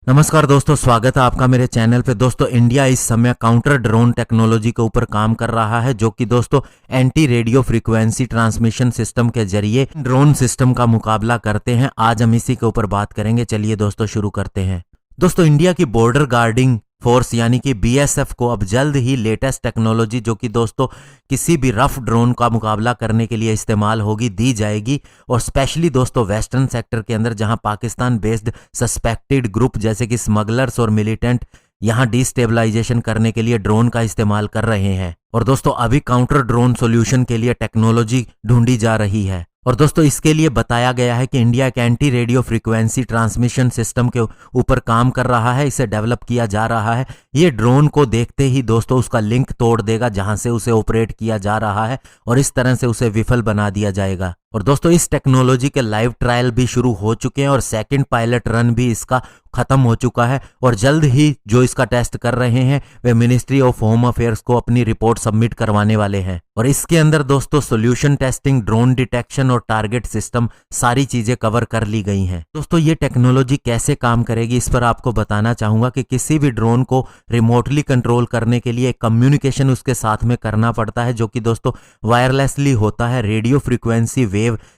नमस्कार दोस्तों, स्वागत है आपका मेरे चैनल पे। दोस्तों, इंडिया इस समय काउंटर ड्रोन टेक्नोलॉजी के ऊपर काम कर रहा है, जो कि दोस्तों anti radio frequency transmission system के जरिए ड्रोन सिस्टम का मुकाबला करते हैं। आज हम इसी के ऊपर बात करेंगे। चलिए दोस्तों शुरू करते हैं। दोस्तों, इंडिया की बॉर्डर गार्डिंग फोर्स यानी कि बीएसएफ को अब जल्द ही लेटेस्ट टेक्नोलॉजी, जो कि दोस्तों किसी भी रफ ड्रोन का मुकाबला करने के लिए इस्तेमाल होगी, दी जाएगी। और स्पेशली दोस्तों वेस्टर्न सेक्टर के अंदर, जहां पाकिस्तान बेस्ड सस्पेक्टेड ग्रुप जैसे कि स्मगलर्स और मिलिटेंट यहां डिस्टेबलाइजेशन करने के लिए ड्रोन का इस्तेमाल कर रहे हैं। और दोस्तों अभी काउंटर ड्रोन सॉल्यूशन के लिए टेक्नोलॉजी ढूंढी जा रही है। और दोस्तों इसके लिए बताया गया है कि इंडिया एक anti radio frequency transmission system के ऊपर काम कर रहा है, इसे डेवलप किया जा रहा है। ये ड्रोन को देखते ही दोस्तों उसका लिंक तोड़ देगा जहां से उसे ऑपरेट किया जा रहा है, और इस तरह से उसे विफल बना दिया जाएगा। और दोस्तों इस टेक्नोलॉजी के लाइव ट्रायल भी शुरू हो चुके हैं और सेकंड पायलट रन भी इसका खत्म हो चुका है। और जल्द ही जो इसका टेस्ट कर रहे हैं वे मिनिस्ट्री ऑफ होम अफेयर्स को अपनी रिपोर्ट सबमिट करवाने वाले हैं। और इसके अंदर दोस्तों सॉल्यूशन टेस्टिंग, ड्रोन डिटेक्शन और टारगेट सिस्टम सारी चीजें कवर कर ली गई हैं। दोस्तों ये टेक्नोलॉजी कैसे काम करेगी इस पर आपको बताना चाहूंगा कि किसी भी ड्रोन को रिमोटली कंट्रोल करने के लिए कम्युनिकेशन उसके साथ में करना पड़ता है, जो कि दोस्तों वायरलेसली होता है। रेडियो फ्रीक्वेंसी वेव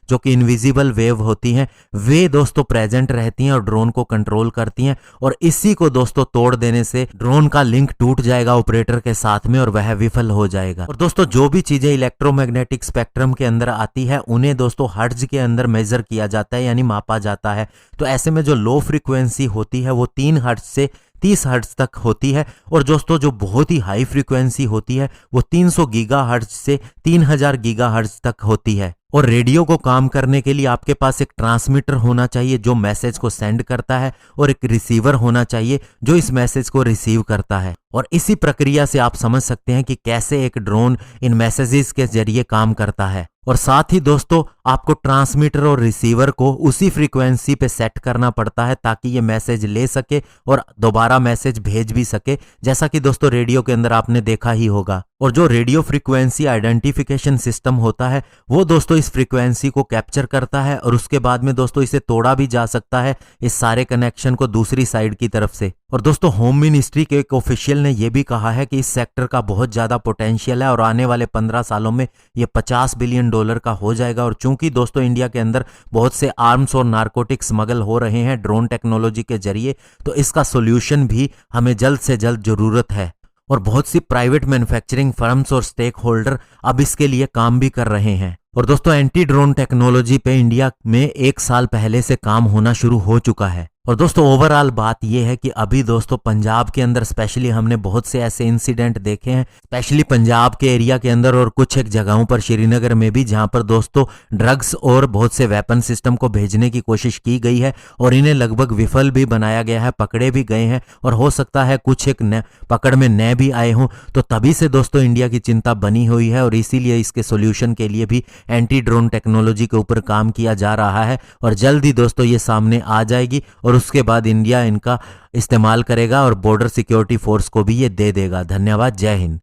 जो कि इनविजिबल वेव होती हैं, वे दोस्तों प्रेजेंट रहती हैं और ड्रोन को कंट्रोल करती हैं। और इसी को दोस्तों तोड़ देने से ड्रोन का लिंक टूट जाएगा ऑपरेटर के साथ में और वह विफल हो जाएगा। और दोस्तों जो भी चीजें इलेक्ट्रोमैग्नेटिक स्पेक्ट्रम के अंदर आती है उन्हें दोस्तों हर्ट्ज के अंदर मेजर किया जाता है, यानी मापा जाता है। तो ऐसे में जो लो फ्रीक्वेंसी होती है वो 3 हर्ट्ज से 30 हर्ट्ज तक होती है। और दोस्तों जो बहुत ही हाई फ्रीक्वेंसी होती है वो 300 गीगाहर्ट्ज से 3000 गीगाहर्ट्ज तक होती है। और रेडियो को काम करने के लिए आपके पास एक ट्रांसमीटर होना चाहिए जो मैसेज को सेंड करता है, और एक रिसीवर होना चाहिए जो इस मैसेज को रिसीव करता है। और इसी प्रक्रिया से आप समझ सकते हैं कि कैसे एक ड्रोन इन मैसेजेस के जरिए काम करता है। और साथ ही दोस्तों आपको ट्रांसमीटर और रिसीवर को उसी फ्रीक्वेंसी पे सेट करना पड़ता है ताकि ये मैसेज ले सके और दोबारा मैसेज भेज भी सके, जैसा कि दोस्तों रेडियो के अंदर आपने देखा ही होगा। और जो रेडियो फ्रीक्वेंसी आइडेंटिफिकेशन सिस्टम होता है वो दोस्तों इस फ्रीक्वेंसी को कैप्चर करता है, और उसके बाद में दोस्तों इसे तोड़ा भी जा सकता है इस सारे कनेक्शन को दूसरी साइड की तरफ से। और दोस्तों होम मिनिस्ट्री के एक ऑफिशियल ने यह भी कहा है कि इस सेक्टर का बहुत ज्यादा पोटेंशियल है और आने वाले 15 सालों में ये $50 बिलियन का हो जाएगा। और चूंकि दोस्तों इंडिया के अंदर बहुत से आर्म्स और नारकोटिक स्मगल हो रहे हैं ड्रोन टेक्नोलॉजी के जरिए, तो इसका सोल्यूशन भी हमें जल्द से जल्द जरूरत है। और बहुत सी प्राइवेट मैन्युफैक्चरिंग फर्म्स और स्टेक होल्डर अब इसके लिए काम भी कर रहे हैं। और दोस्तों एंटी ड्रोन टेक्नोलॉजी पे इंडिया में 1 साल पहले से काम होना शुरू हो चुका है। और दोस्तों ओवरऑल बात यह है कि अभी दोस्तों पंजाब के अंदर स्पेशली हमने बहुत से ऐसे इंसिडेंट देखे हैं, स्पेशली पंजाब के एरिया के अंदर और कुछ एक जगहों पर श्रीनगर में भी, जहां पर दोस्तों ड्रग्स और बहुत से वेपन सिस्टम को भेजने की कोशिश की गई है और इन्हें लगभग विफल भी बनाया गया है, पकड़े भी गए हैं, और हो सकता है कुछ एक पकड़ में न भी आए हों। तो तभी से दोस्तों इंडिया की चिंता बनी हुई है और इसीलिए इसके सोल्यूशन के लिए भी एंटी ड्रोन टेक्नोलॉजी के ऊपर काम किया जा रहा है। और जल्द ही दोस्तों ये सामने आ जाएगी और उसके बाद इंडिया इनका इस्तेमाल करेगा और बॉर्डर सिक्योरिटी फोर्स को भी ये दे देगा। धन्यवाद, जय हिंद।